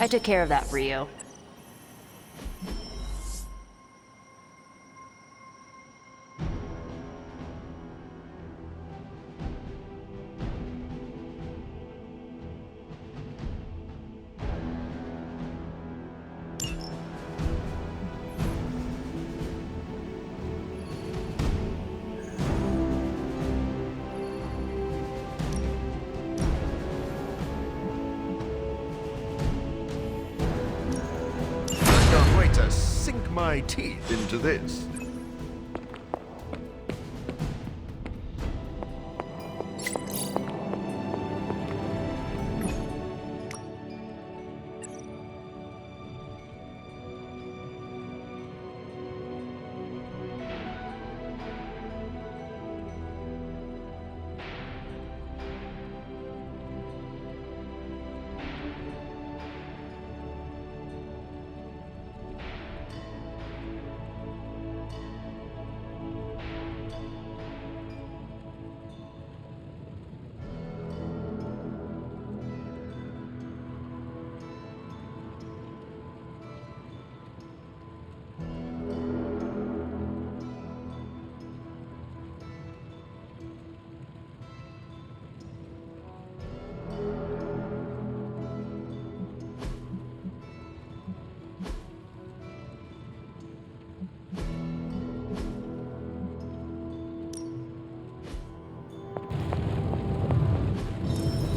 I took care of that for you. Can't wait to sink my teeth into this.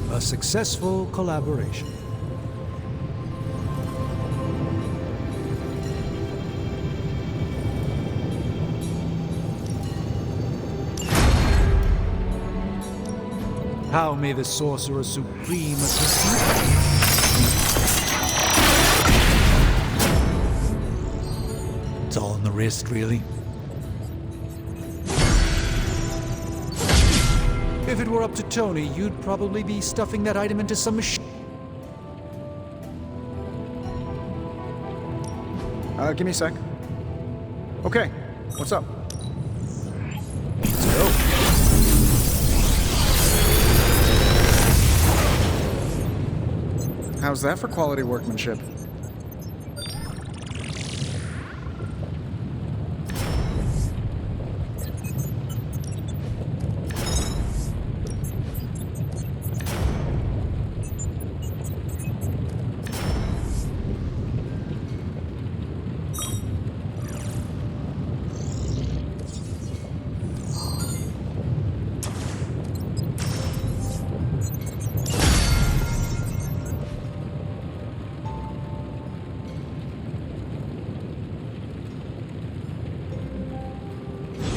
A successful collaboration. How may the Sorcerer Supreme assist you? It's all in the wrist, really. If it were up to Tony, you'd probably be stuffing that item into some machine. Give me a sec. Okay, what's up? Let's go. How's that for quality workmanship?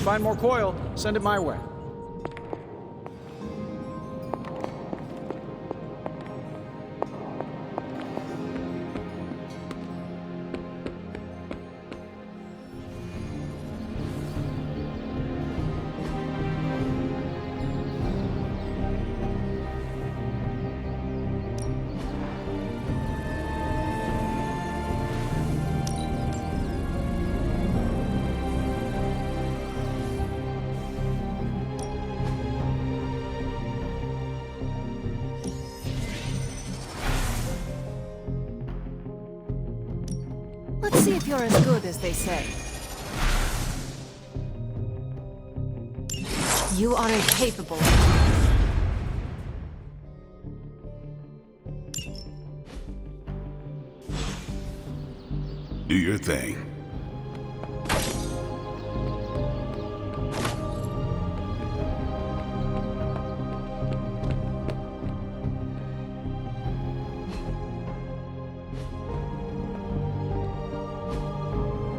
Find more coil, send it my way. Let's see if you're as good as they say. You are incapable. Do your thing.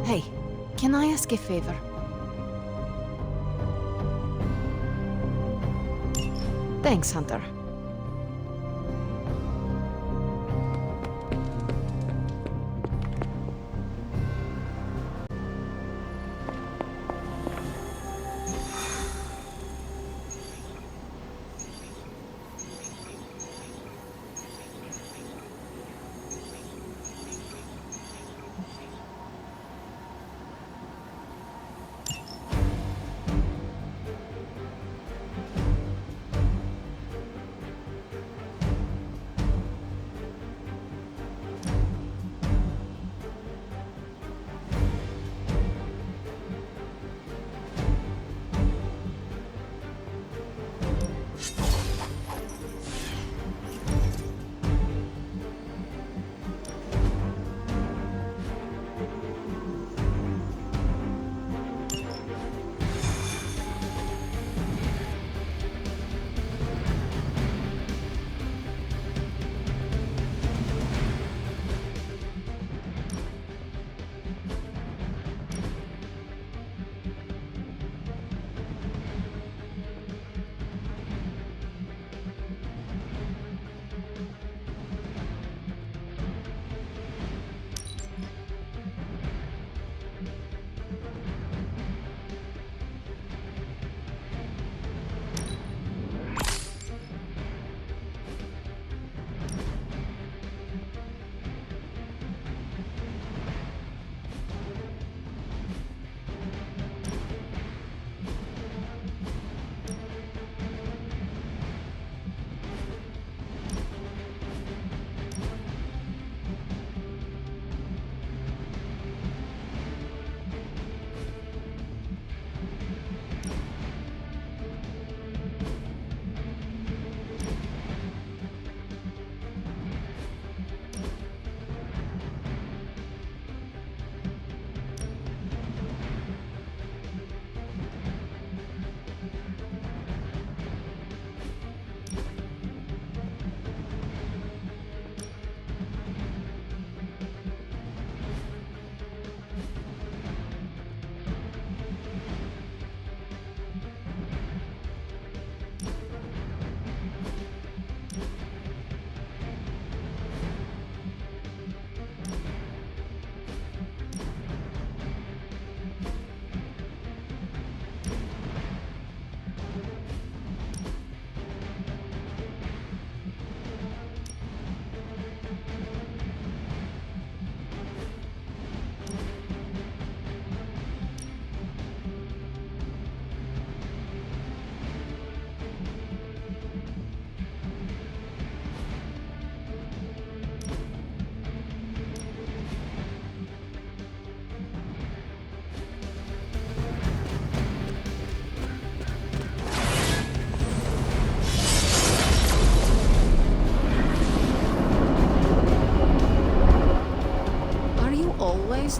Hey, can I ask a favor? Thanks, Hunter.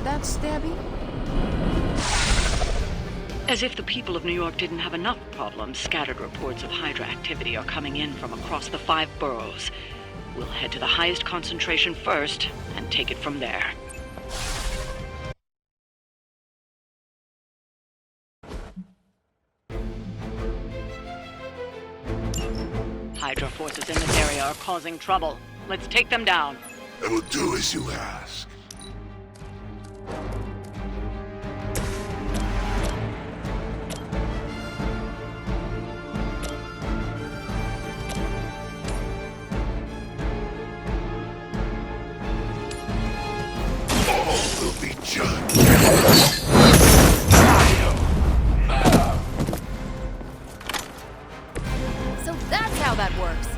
that stabby? As if the people of New York didn't have enough problems, scattered reports of Hydra activity are coming in from across the 5 boroughs. We'll head to the highest concentration first and take it from there. Hydra forces in this area are causing trouble. Let's take them down. I will do as you ask. All will be judged. So that's how that works.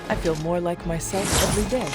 I feel more like myself every day.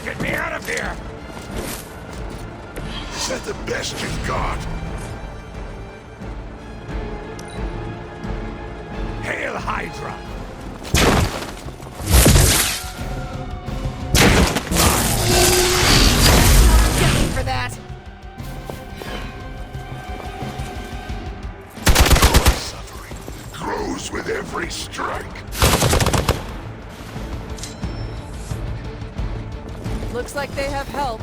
Get me out of here! Is that the best you've got? Hail Hydra! Get me for that. Your suffering grows with every strike. Looks like they have help.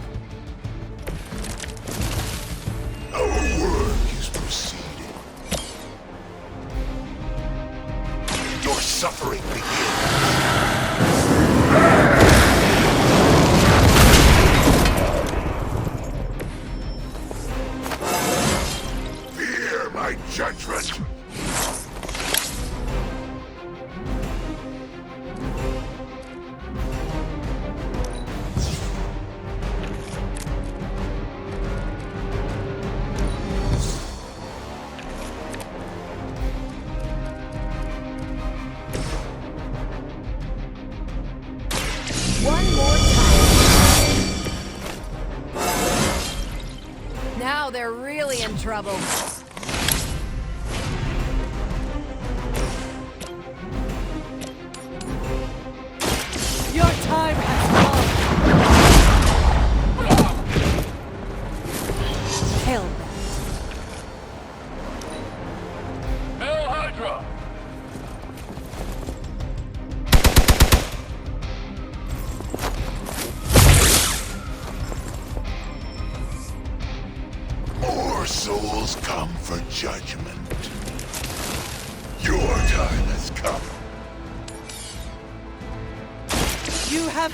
Our work is proceeding. Your suffering begins. Fear my judgment. One more time. Now they're really in trouble. Your time has come! Hell. Hail Hydra! More souls come for judgment. Your time has come. You have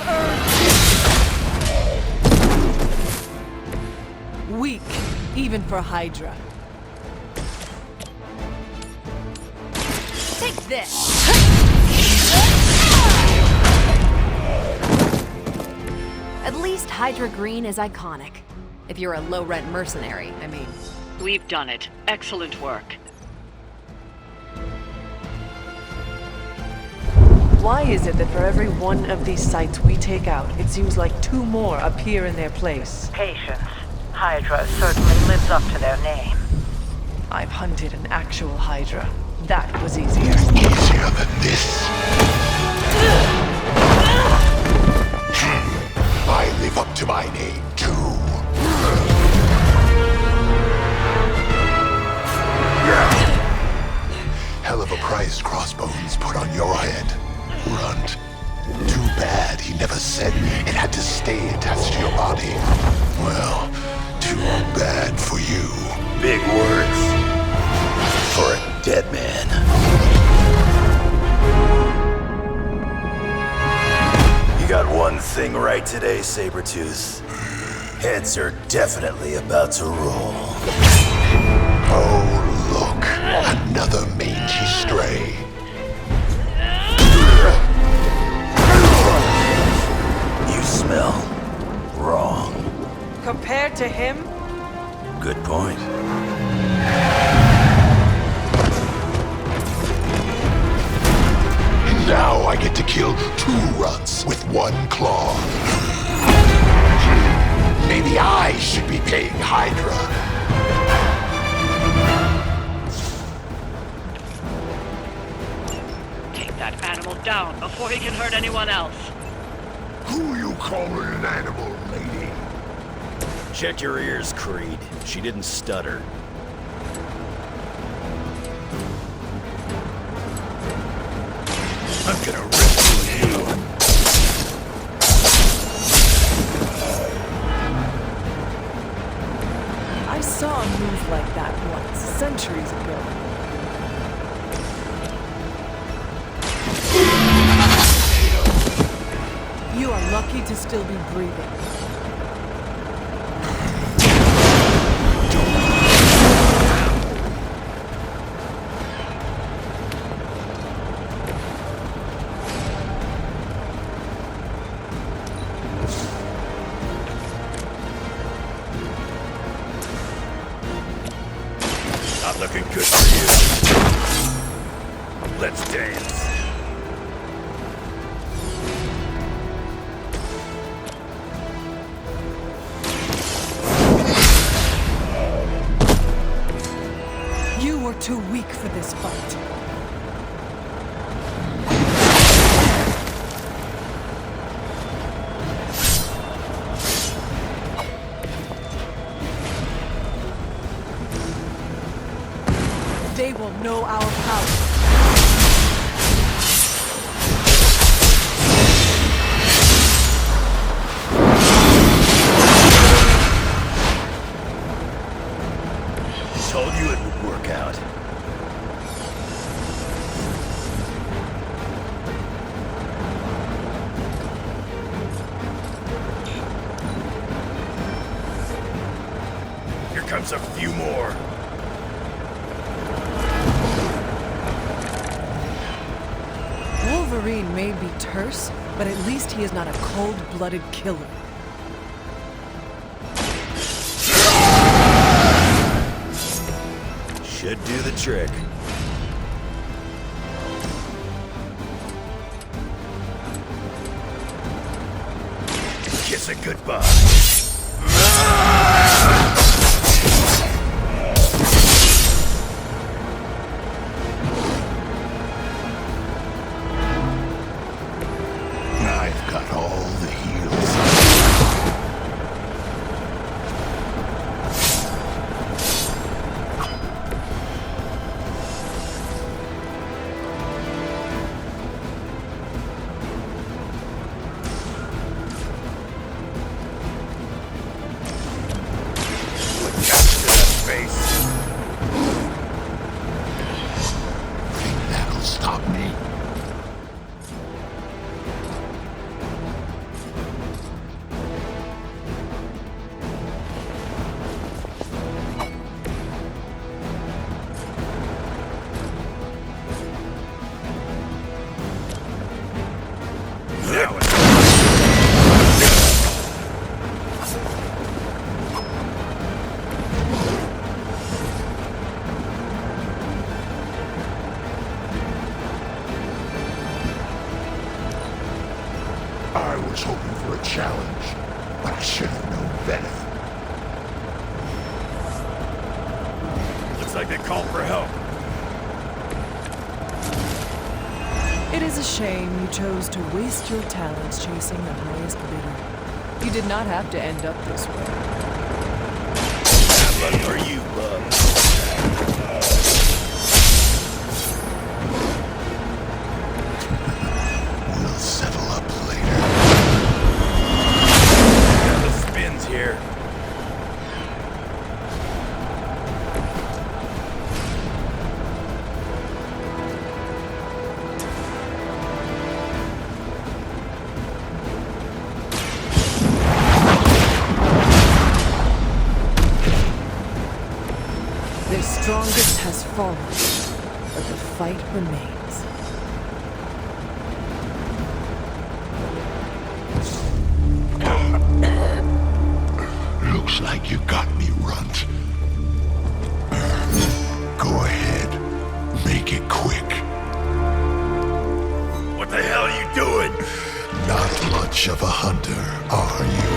earned... Weak, even for Hydra. Take this. At least Hydra Green is iconic. If you're a low-rent mercenary, I mean. We've done it. Excellent work. Why is it that for every one of these sites we take out, it seems like 2 more appear in their place? Patience. Hydra certainly lives up to their name. I've hunted an actual Hydra. That was easier. Easier than this. I live up to my name, too. Hell of a price Crossbones put on your head, Runt. Too bad he never said it had to stay attached to your body. Well, too bad for you. Big words. fight today, Sabretooth. Heads are definitely about to roll. Oh, look. Another mangy stray. You smell wrong. Compared to him, Good point. Now I get to kill 2 runts with 1 claw. Maybe I should be paying Hydra. Take that animal down before he can hurt anyone else. Who you calling an animal, lady? Check your ears, Creed. She didn't stutter. I'm gonna rip through you. I saw a move like that once, centuries ago. You are lucky to still be breathing. Not looking good for you. Let's dance. You were too weak for this fight. They will know our power. Told you it would work out. Here comes a few more. Wolverine may be terse, but at least he is not a cold-blooded killer. Should do the trick. Kiss it goodbye. I've got all the heals. Think that'll stop me? Now I was hoping for a challenge, but I should have known better. looks like they called for help. It is a shame you chose to waste your talents chasing the highest bidder. You did not have to end up this way. Bad luck for you, bub. We'll settle up later. Got the spins here. strongest has fallen, but the fight remains. Looks like you got me, Runt. Go ahead. Make it quick. What the hell are you doing? Not much of a hunter, are you?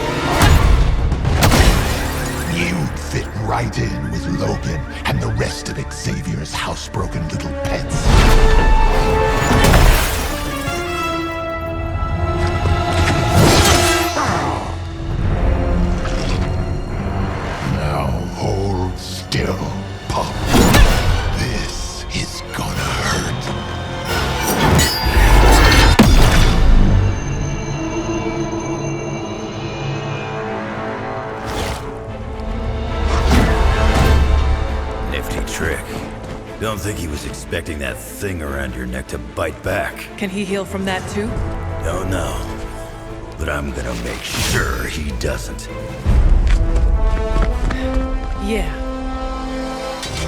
You'd fit right in with Logan and the rest of Xavier's housebroken little pets. Now hold still, Pop. This is gonna hurt. Nifty trick. Don't think he was expecting that thing around your neck to bite back. Can he heal from that too? Don't know. But I'm gonna make sure he doesn't. Yeah.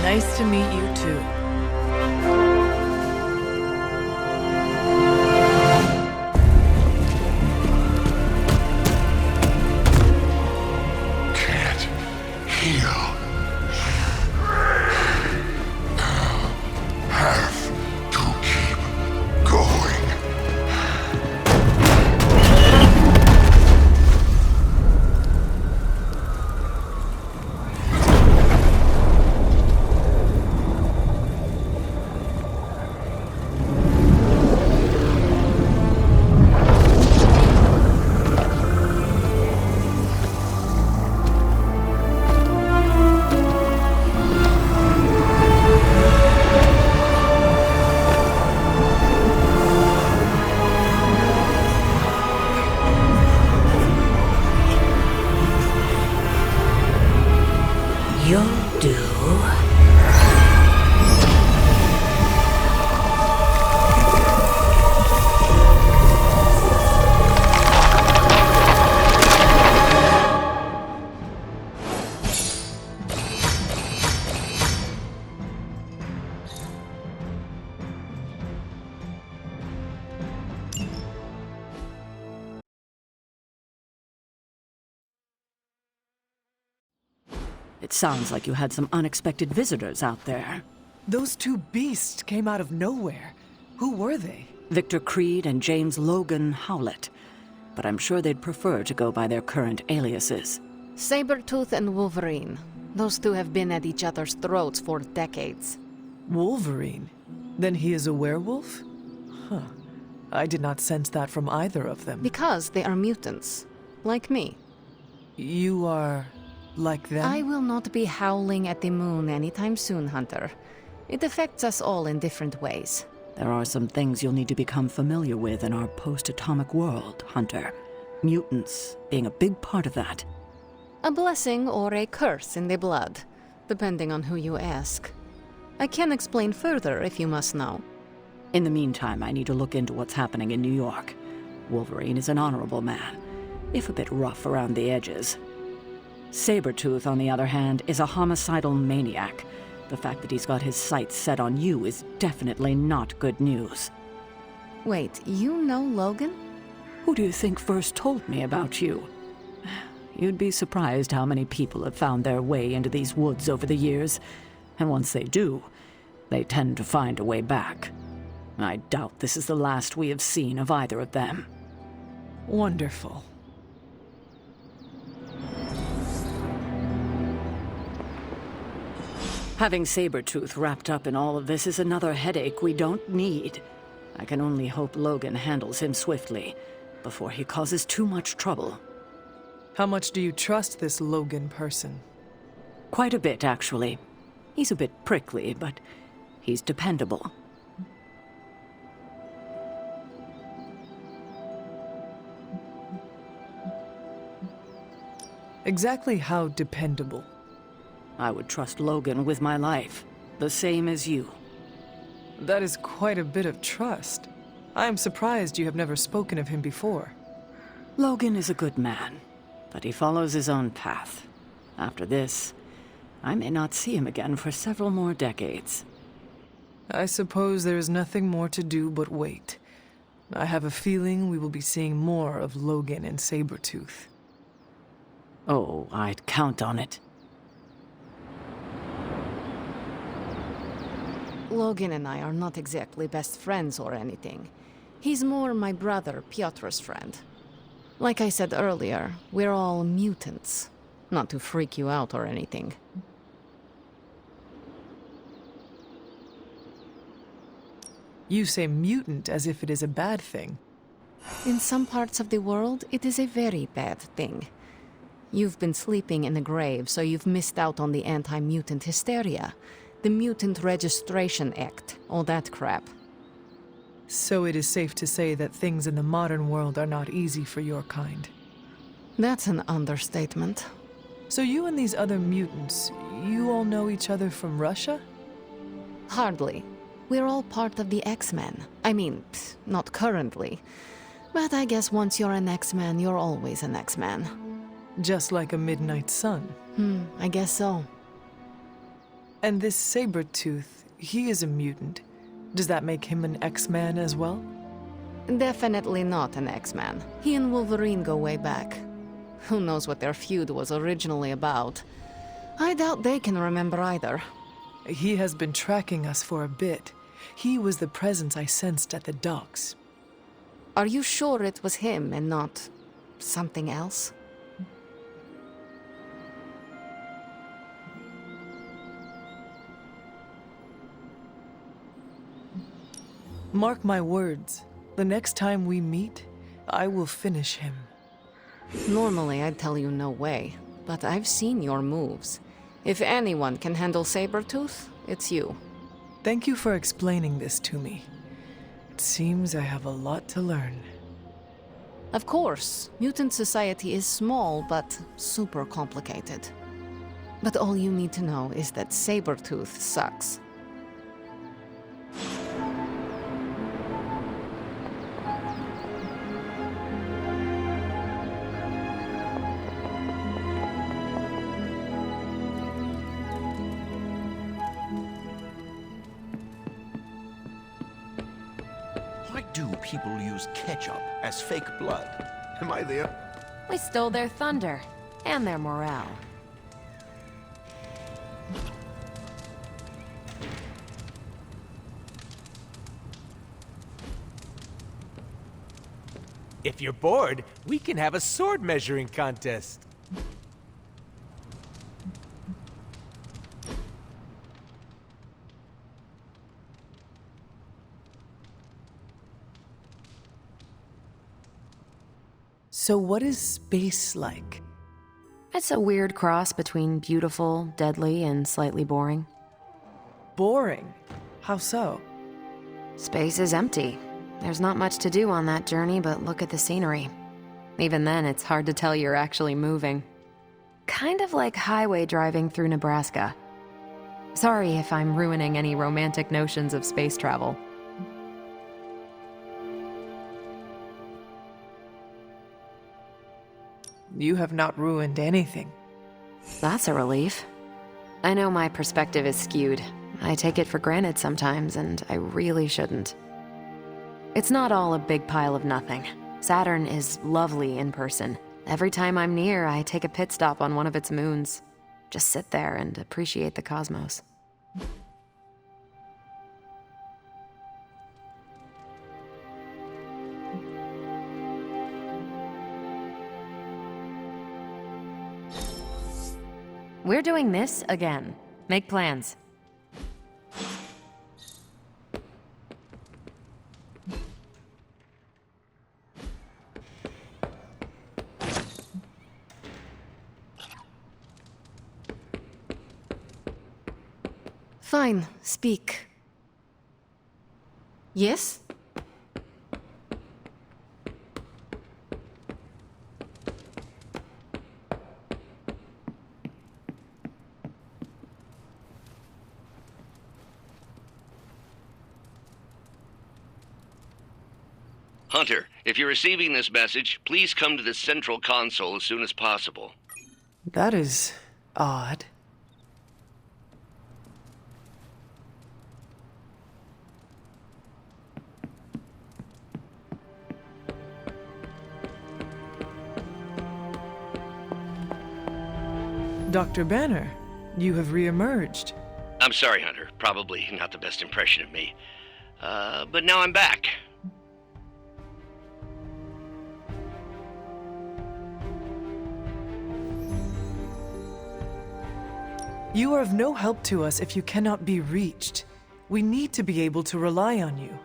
Nice to meet you too. Can't heal. Have to keep going. You'll do. It sounds like you had some unexpected visitors out there. Those two beasts came out of nowhere. Who were they? Victor Creed and James Logan Howlett. But I'm sure they'd prefer to go by their current aliases. Sabretooth and Wolverine. Those two have been at each other's throats for decades. Wolverine? Then he is a werewolf? Huh. I did not sense that from either of them. Because they are mutants. Like me. You are like them? I will not be howling at the moon anytime soon, Hunter. It affects us all in different ways. There are some things you'll need to become familiar with in our post-atomic world, Hunter. Mutants being a big part of that. A blessing or a curse in the blood, depending on who you ask. I can explain further if you must know. In the meantime, I need to look into what's happening in New York. Wolverine is an honorable man, if a bit rough around the edges. Sabretooth, on the other hand, is a homicidal maniac. The fact that he's got his sights set on you is definitely not good news. Wait, you know Logan? Who do you think first told me about you? You'd be surprised how many people have found their way into these woods over the years. And once they do, they tend to find a way back. I doubt this is the last we have seen of either of them. Wonderful. Having Sabretooth wrapped up in all of this is another headache we don't need. I can only hope Logan handles him swiftly, before he causes too much trouble. How much do you trust this Logan person? Quite a bit, actually. He's a bit prickly, but he's dependable. Exactly how dependable? I would trust Logan with my life, the same as you. That is quite a bit of trust. I am surprised you have never spoken of him before. Logan is a good man, but he follows his own path. After this, I may not see him again for several more decades. I suppose there is nothing more to do but wait. I have a feeling we will be seeing more of Logan and Sabretooth. Oh, I'd count on it. Logan and I are not exactly best friends or anything. He's more my brother Piotr's friend. Like I said earlier, we're all mutants. Not to freak you out or anything. You say mutant as if it is a bad thing. In some parts of the world, it is a very bad thing. You've been sleeping in a grave, so you've missed out on the anti-mutant hysteria. The Mutant Registration Act, all that crap. So it is safe to say that things in the modern world are not easy for your kind. That's an understatement. So you and these other mutants, you all know each other from Russia? Hardly. We're all part of the X-Men. I mean, not currently. But I guess once you're an X-Man, you're always an X-Man. Just like a Midnight Sun. I guess so. And this Sabretooth, he is a mutant. Does that make him an X-Man as well? Definitely not an X-Man. He and Wolverine go way back. Who knows what their feud was originally about? I doubt they can remember either. He has been tracking us for a bit. He was the presence I sensed at the docks. Are you sure it was him and not something else? Mark my words. The next time we meet, I will finish him. Normally, I'd tell you no way, but I've seen your moves. If anyone can handle Sabretooth, it's you. Thank you for explaining this to me. It seems I have a lot to learn. Of course, mutant society is small, but super complicated. But all you need to know is that Sabretooth sucks. Why do people use ketchup as fake blood? Am I there? We stole their thunder and their morale. If you're bored, we can have a sword measuring contest. So what is space like? It's a weird cross between beautiful, deadly, and slightly boring. Boring? How so? Space is empty. There's not much to do on that journey but look at the scenery. Even then, it's hard to tell you're actually moving. Kind of like highway driving through Nebraska. Sorry if I'm ruining any romantic notions of space travel. You have not ruined anything. That's a relief. I know my perspective is skewed. I take it for granted sometimes, and I really shouldn't. It's not all a big pile of nothing. Saturn is lovely in person. Every time I'm near, I take a pit stop on one of its moons. Just sit there and appreciate the cosmos. We're doing this again. Make plans. Fine, speak. Yes? Hunter, if you're receiving this message, please come to the central console as soon as possible. That is odd. Dr. Banner, you have reemerged. I'm sorry, Hunter. Probably not the best impression of me. But now I'm back. You are of no help to us if you cannot be reached. We need to be able to rely on you.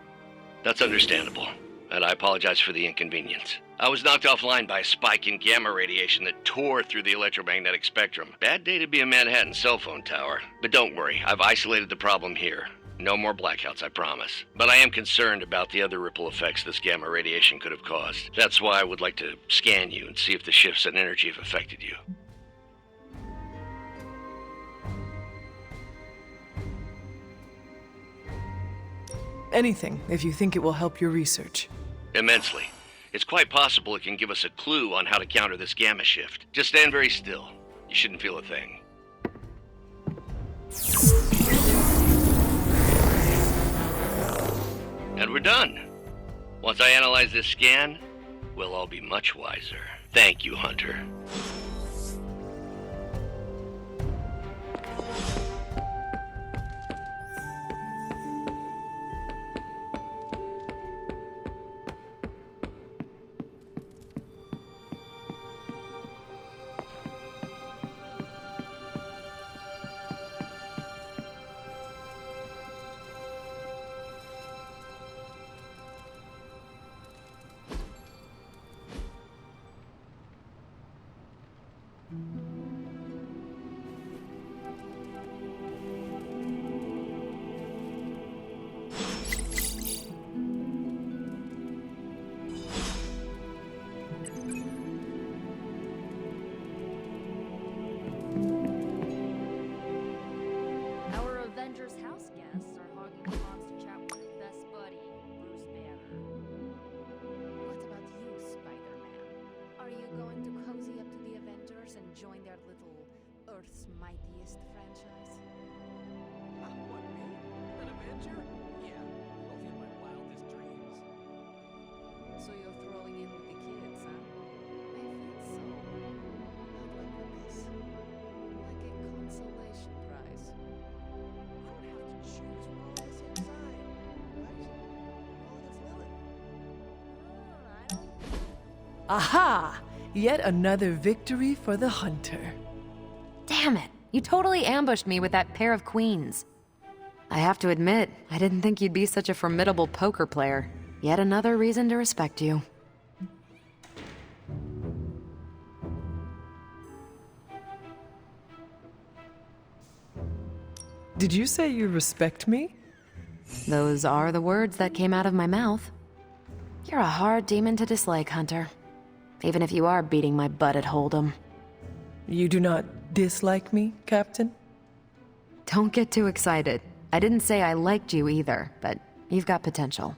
That's understandable, and I apologize for the inconvenience. I was knocked offline by a spike in gamma radiation that tore through the electromagnetic spectrum. Bad day to be a Manhattan cell phone tower. But don't worry, I've isolated the problem here. No more blackouts, I promise. But I am concerned about the other ripple effects this gamma radiation could have caused. That's why I would like to scan you and see if the shifts in energy have affected you. Anything, if you think it will help your research. Immensely. It's quite possible it can give us a clue on how to counter this gamma shift. Just stand very still. You shouldn't feel a thing. And we're done. Once I analyze this scan, we'll all be much wiser. Thank you, Hunter. Join their little Earth's mightiest franchise? What, me? An Avenger? Yeah, only in my wildest dreams. So you're throwing in with the kids, huh? I feel so... how do I put this? Like a consolation prize. I don't have to choose. We're all on the same side, right? We're all against Lilith. Aha! Yet another victory for the Hunter. Damn it! You totally ambushed me with that pair of queens. I have to admit, I didn't think you'd be such a formidable poker player. Yet another reason to respect you. Did you say you respect me? Those are the words that came out of my mouth. You're a hard demon to dislike, Hunter. Even if you are beating my butt at Hold'em. You do not dislike me, Captain? Don't get too excited. I didn't say I liked you either, but you've got potential.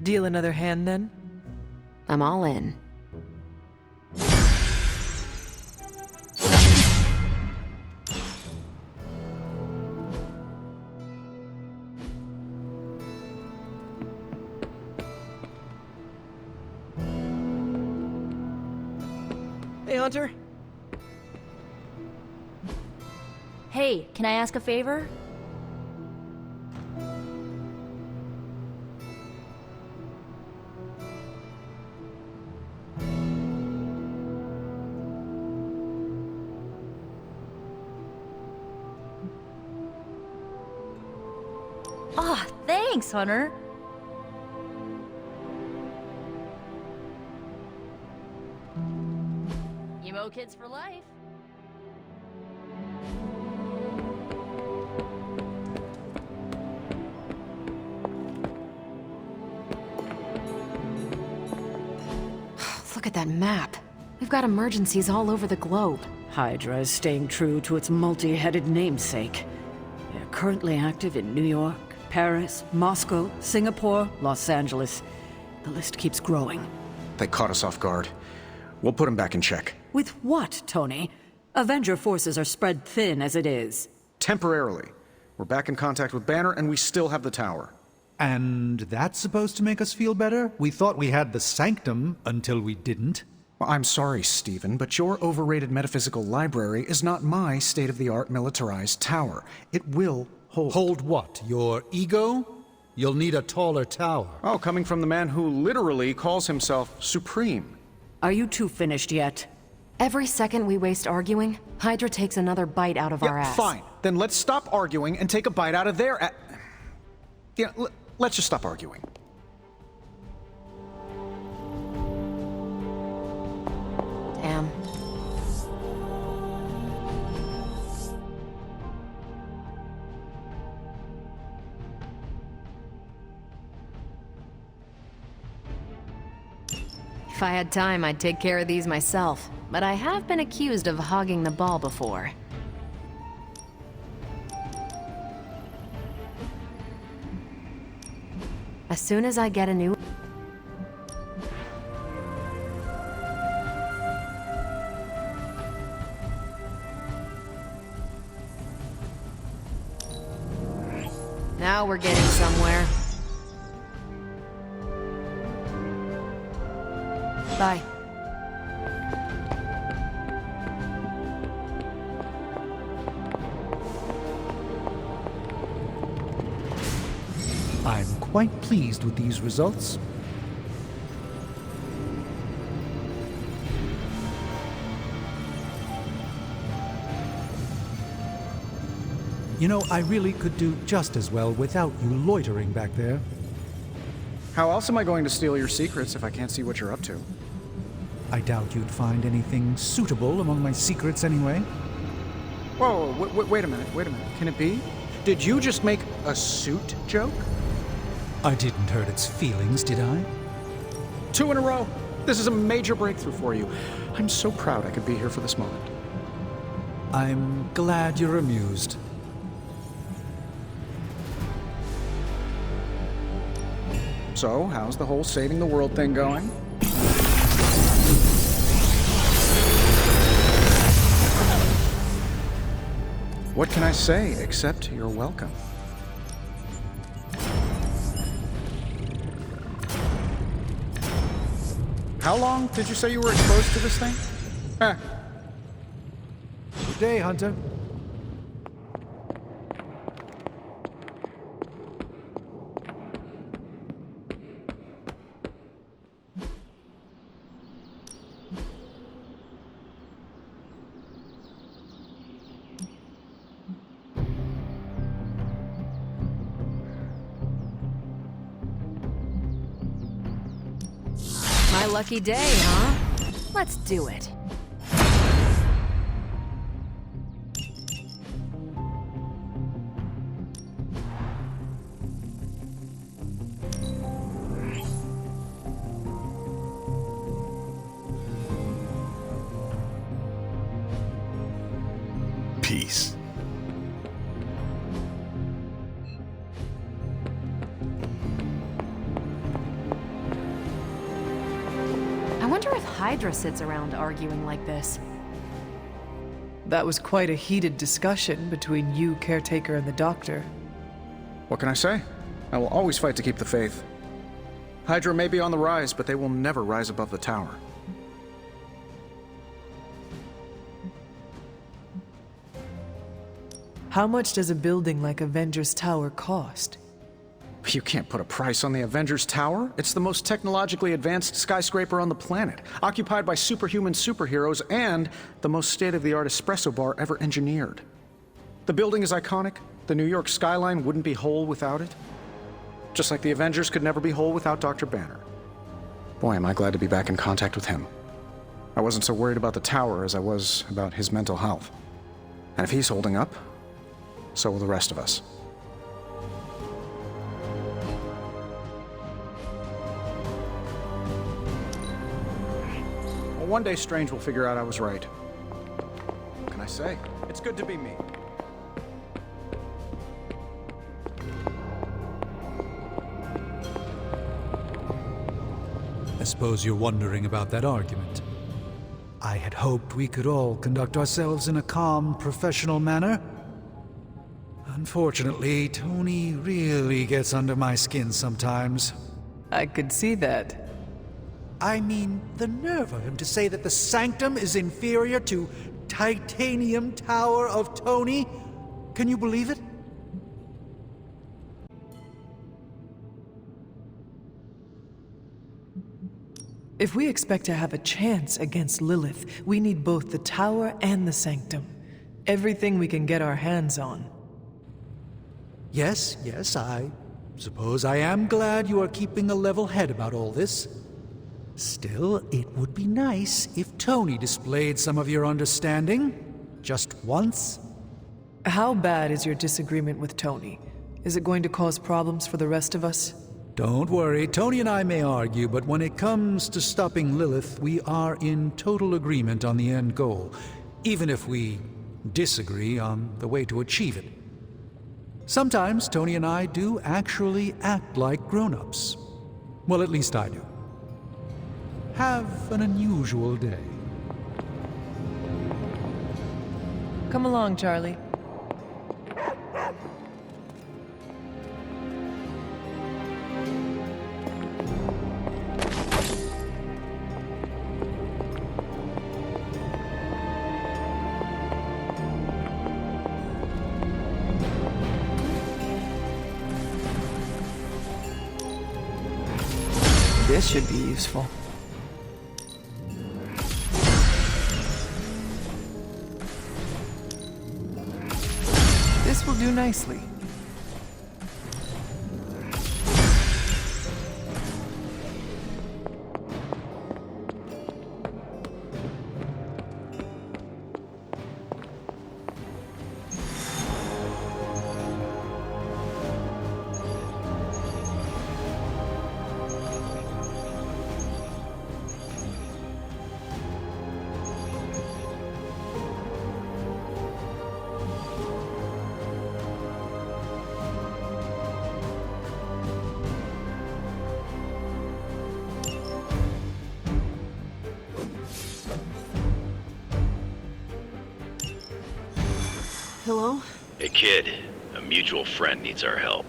Deal another hand, then? I'm all in. Hey, Hunter. Hey, can I ask a favor? Aw, thanks, Hunter. Emo kids for life. Look at that map. We've got emergencies all over the globe. Hydra is staying true to its multi-headed namesake. They're currently active in New York, Paris, Moscow, Singapore, Los Angeles. The list keeps growing. They caught us off guard. We'll put them back in check. With what, Tony? Avenger forces are spread thin as it is. Temporarily. We're back in contact with Banner, and we still have the tower. And that's supposed to make us feel better? We thought we had the Sanctum until we didn't. Well, I'm sorry, Stephen, but your overrated metaphysical library is not my state-of-the-art militarized tower. It will hold. Hold what? Your ego? You'll need a taller tower. Oh, coming from the man who literally calls himself Supreme. Are you two finished yet? Every second we waste arguing, Hydra takes another bite out of our ass. Fine. Then let's stop arguing and take a bite out of their let's just stop arguing. Damn. If I had time, I'd take care of these myself, but I have been accused of hogging the ball before. As soon as I get a new... Now we're getting somewhere. Bye. I'm quite pleased with these results. You know, I really could do just as well without you loitering back there. How else am I going to steal your secrets if I can't see what you're up to? I doubt you'd find anything suitable among my secrets anyway. Whoa, wait a minute. Can it be? Did you just make a suit joke? I didn't hurt its feelings, did I? 2 in a row. This is a major breakthrough for you. I'm so proud I could be here for this moment. I'm glad you're amused. So, how's the whole saving the world thing going? What can I say except you're welcome? How long did you say you were exposed to this thing? Good day, Hunter. My lucky day, huh? Let's do it. Peace. I wonder if Hydra sits around arguing like this. That was quite a heated discussion between you, Caretaker, and the Doctor. What can I say? I will always fight to keep the faith. Hydra may be on the rise, but they will never rise above the tower. How much does a building like Avengers Tower cost? You can't put a price on the Avengers Tower. It's the most technologically advanced skyscraper on the planet, occupied by superhuman superheroes and the most state-of-the-art espresso bar ever engineered. The building is iconic. The New York skyline wouldn't be whole without it. Just like the Avengers could never be whole without Dr. Banner. Boy, am I glad to be back in contact with him. I wasn't so worried about the tower as I was about his mental health. And if he's holding up, so will the rest of us. Well, one day Strange will figure out I was right. What can I say? It's good to be me. I suppose you're wondering about that argument. I had hoped we could all conduct ourselves in a calm, professional manner. Unfortunately, Tony really gets under my skin sometimes. I could see that. I mean, the nerve of him to say that the Sanctum is inferior to Titanium Tower of Tony? Can you believe it? If we expect to have a chance against Lilith, we need both the tower and the Sanctum. Everything we can get our hands on. Yes, I suppose I am glad you are keeping a level head about all this. Still, it would be nice if Tony displayed some of your understanding. Just once. How bad is your disagreement with Tony? Is it going to cause problems for the rest of us? Don't worry, Tony and I may argue, but when it comes to stopping Lilith, we are in total agreement on the end goal, even if we disagree on the way to achieve it. Sometimes Tony and I do actually act like grown-ups. Well, at least I do. Have an unusual day. Come along, Charlie. This should be useful. This will do nicely. Hello? Hey kid, a mutual friend needs our help.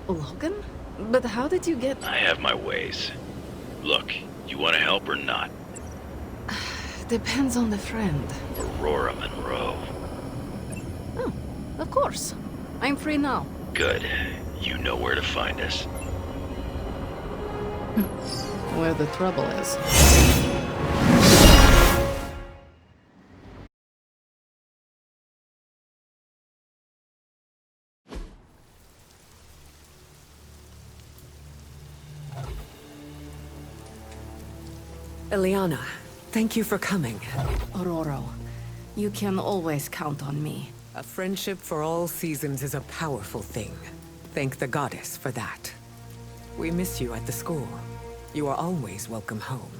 Logan? But how did you get... I have my ways. Look, you want to help or not? Depends on the friend. Aurora Monroe. Oh, of course. I'm free now. Good. You know where to find us. Where the trouble is. Eliana, thank you for coming. Aurora, you can always count on me. A friendship for all seasons is a powerful thing. Thank the goddess for that. We miss you at the school. You are always welcome home.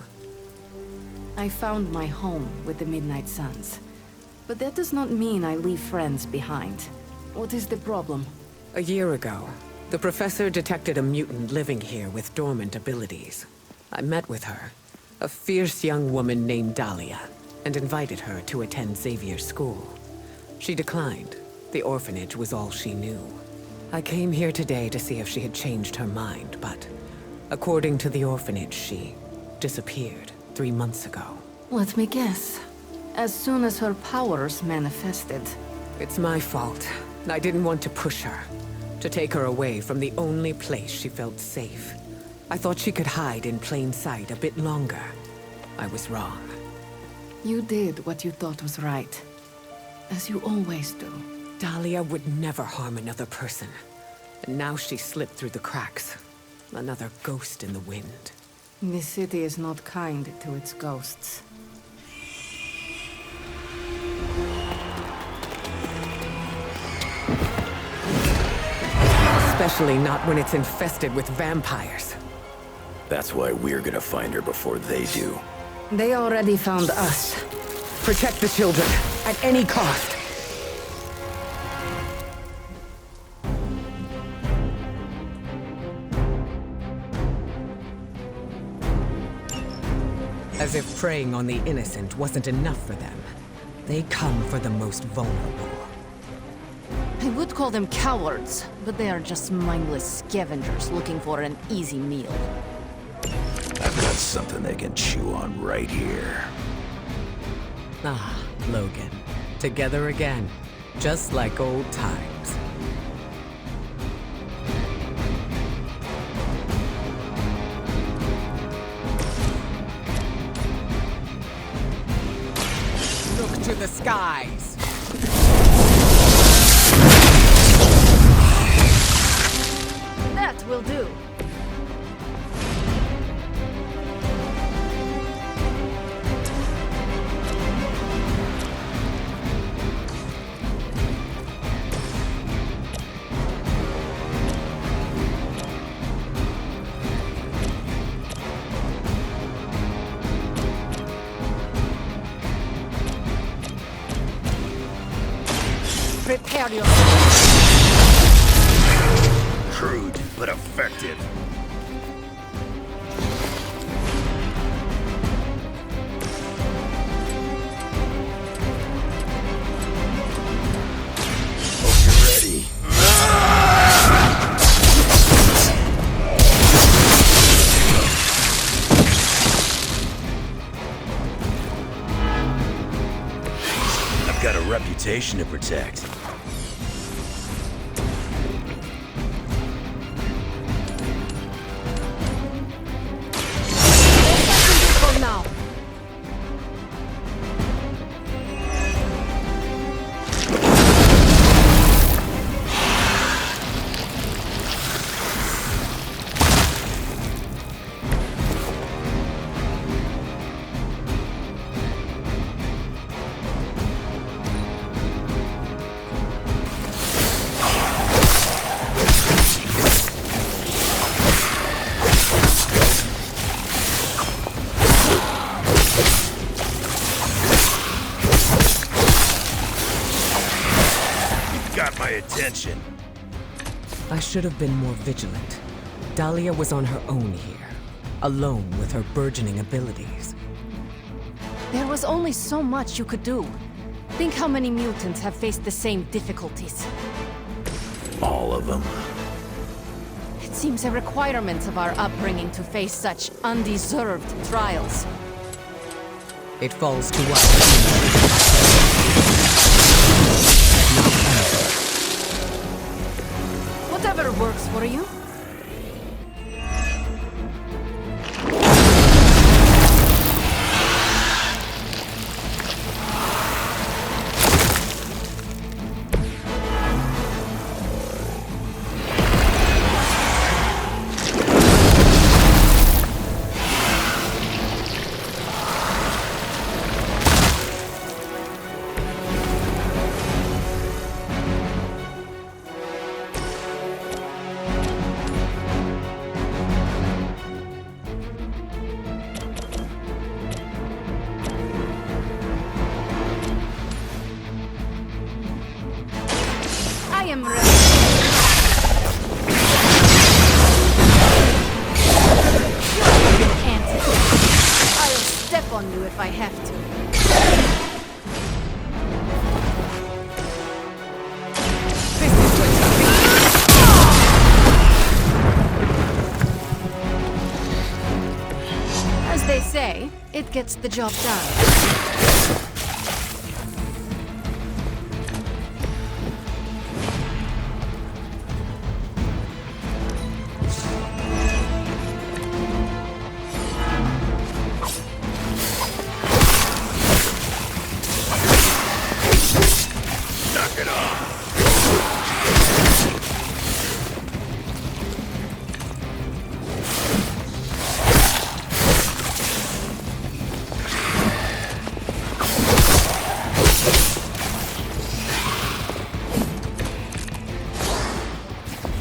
I found my home with the Midnight Suns. But that does not mean I leave friends behind. What is the problem? A year ago, the professor detected a mutant living here with dormant abilities. I met with her, a fierce young woman named Dahlia, and invited her to attend Xavier's school. She declined. The orphanage was all she knew. I came here today to see if she had changed her mind, but according to the orphanage, she disappeared 3 months ago. Let me guess. As soon as her powers manifested. It's my fault. I didn't want to push her, to take her away from the only place she felt safe. I thought she could hide in plain sight a bit longer. I was wrong. You did what you thought was right. As you always do. Dahlia would never harm another person. And now she slipped through the cracks. Another ghost in the wind. This city is not kind to its ghosts. Especially not when it's infested with vampires. That's why we're gonna find her before they do. They already found us. Protect the children, at any cost. As if preying on the innocent wasn't enough for them. They come for the most vulnerable. I would call them cowards, but they are just mindless scavengers looking for an easy meal. got something they can chew on right here. Ah, Logan. Together again. Just like old times. Look to the skies. That will do. Prepare yourself. Crude, but effective. Hope you're ready. I've got a reputation to protect. For now. Got my attention. I should have been more vigilant. Dahlia was on her own here, alone with her burgeoning abilities. There was only so much you could do. Think how many mutants have faced the same difficulties. All of them. It seems a requirement of our upbringing to face such undeserved trials. It falls to us. Whatever works for you. I am ready. You're an antidote. I'll step on you if I have to. As they say, it gets the job done. Knock it off.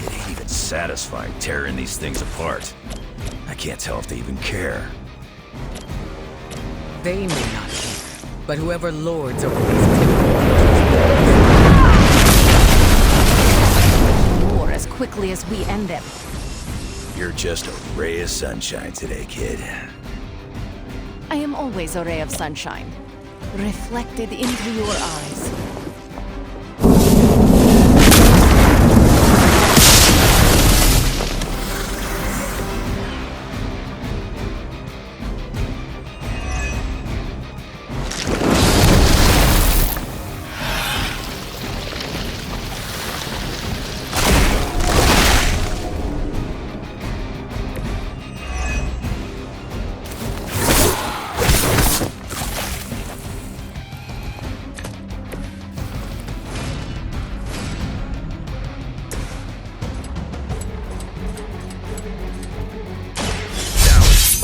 It ain't even satisfying tearing these things apart. I can't tell if they even care. They may not care, but whoever lords over Or as quickly as we end them. You're just a ray of sunshine today, kid. I am always a ray of sunshine, reflected into your eyes.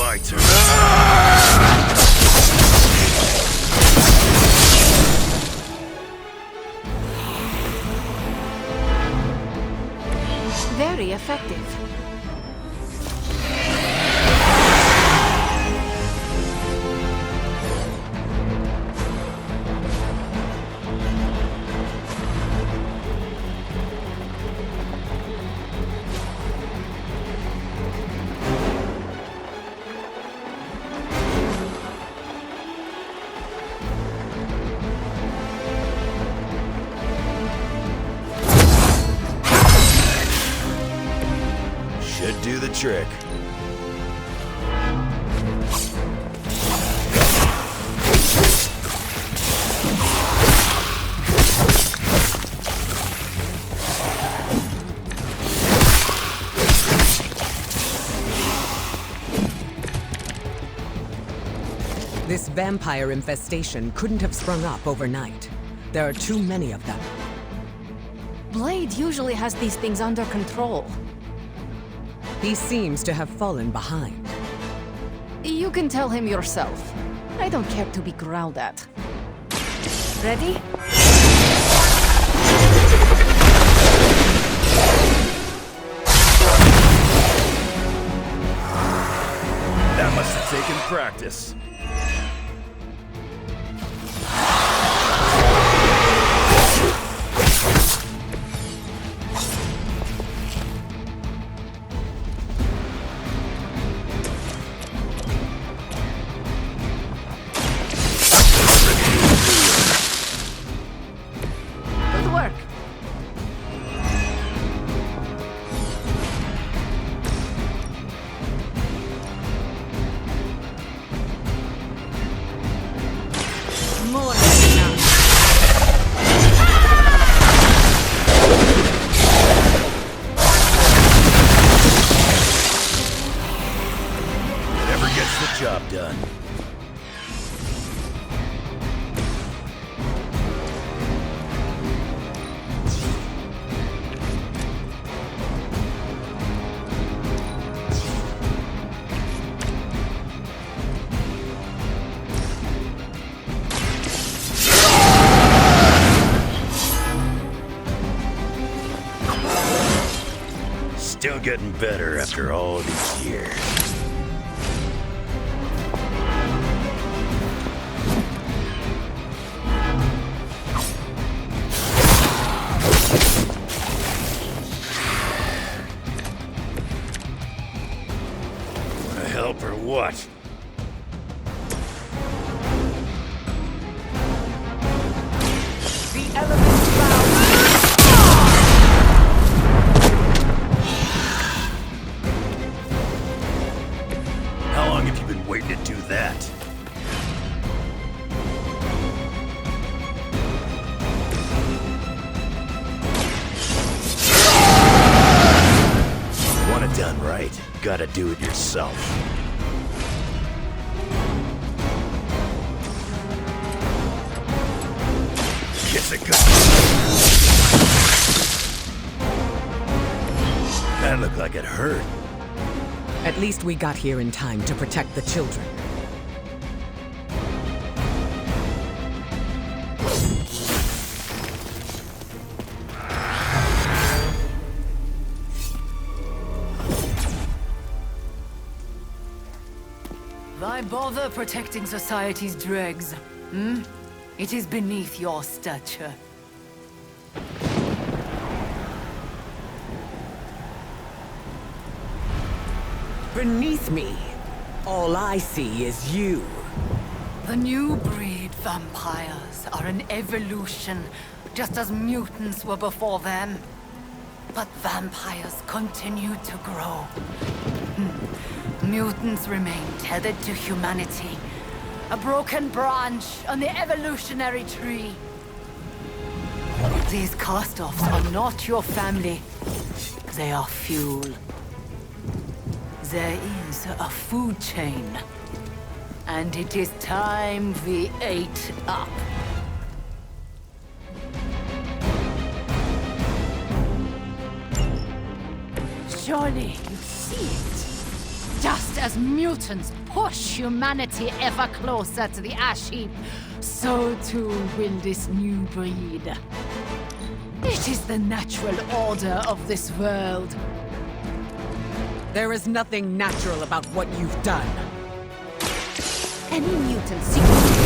my turn. Very effective. Should do the trick. This vampire infestation couldn't have sprung up overnight. There are too many of them. Blade usually has these things under control. He seems to have fallen behind. You can tell him yourself. I don't care to be growled at. Ready? That must have taken practice. Good work. More than enough. Never gets the job done. Still getting better after all these years. Wanna help or what? The elements bow. How long have you been waiting to do that? Want it done right, gotta do it yourself. Guess it got. That looked like it hurt. At least we got here in time to protect the children. Why bother protecting society's dregs? Hmm? It is beneath your stature. Beneath me, all I see is you. The new breed vampires are an evolution, just as mutants were before them. But vampires continue to grow. Mutants remain tethered to humanity, a broken branch on the evolutionary tree. These cast-offs are not your family. They are fuel. There is a food chain, and it is time we ate up. Surely you see it. Just as mutants push humanity ever closer to the ash heap, so too will this new breed. It is the natural order of this world. There is nothing natural about what you've done. Any mutant secretly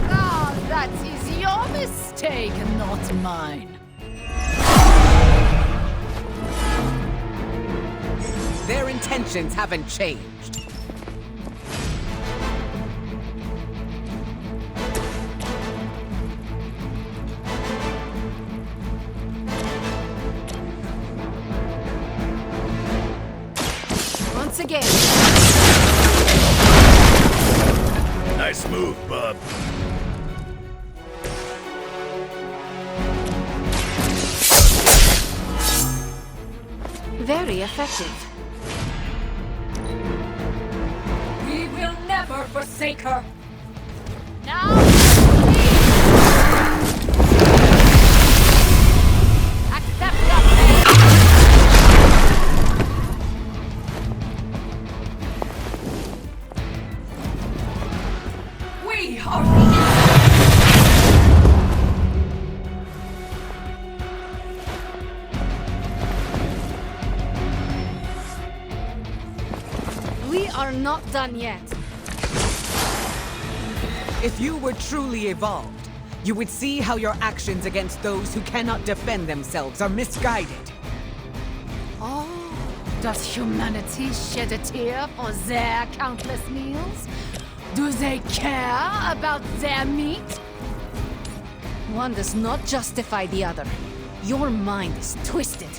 Ah, that is your mistake, not mine. Their intentions haven't changed. once again. Nice move, bub. Very effective. We will never forsake her. Accept your fate. We are We are not done yet. If you were truly evolved, you would see how your actions against those who cannot defend themselves are misguided. Oh, does humanity shed a tear for their countless meals? Do they care about their meat? One does not justify the other. Your mind is twisted.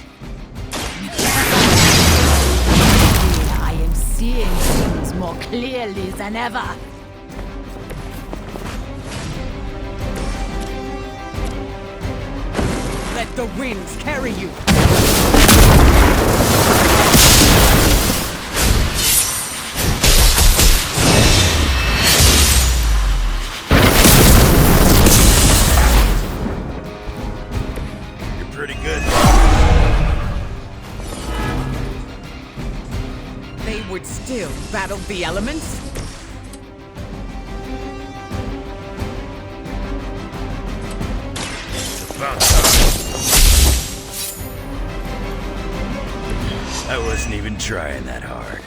I am seeing things more clearly than ever. Let the winds carry you! You're pretty good. They would still battle the elements? About time. I wasn't even trying that hard.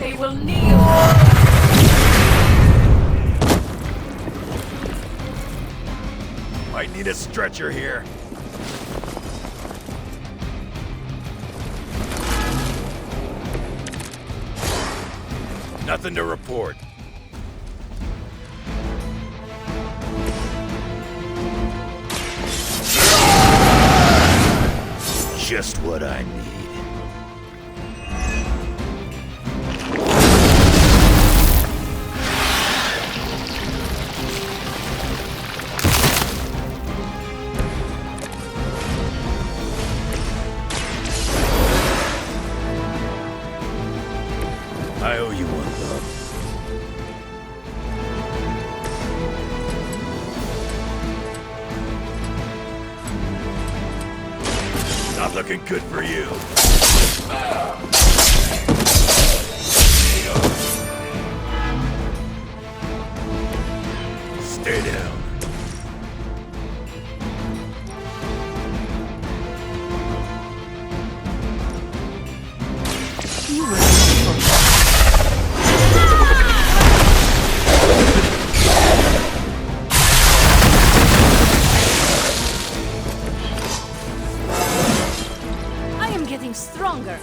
They will kneel. Might need a stretcher here. Nothing to report. Just what I need. I owe you one, bub. Not looking good for you. Stay down. You were beautiful. I am getting stronger.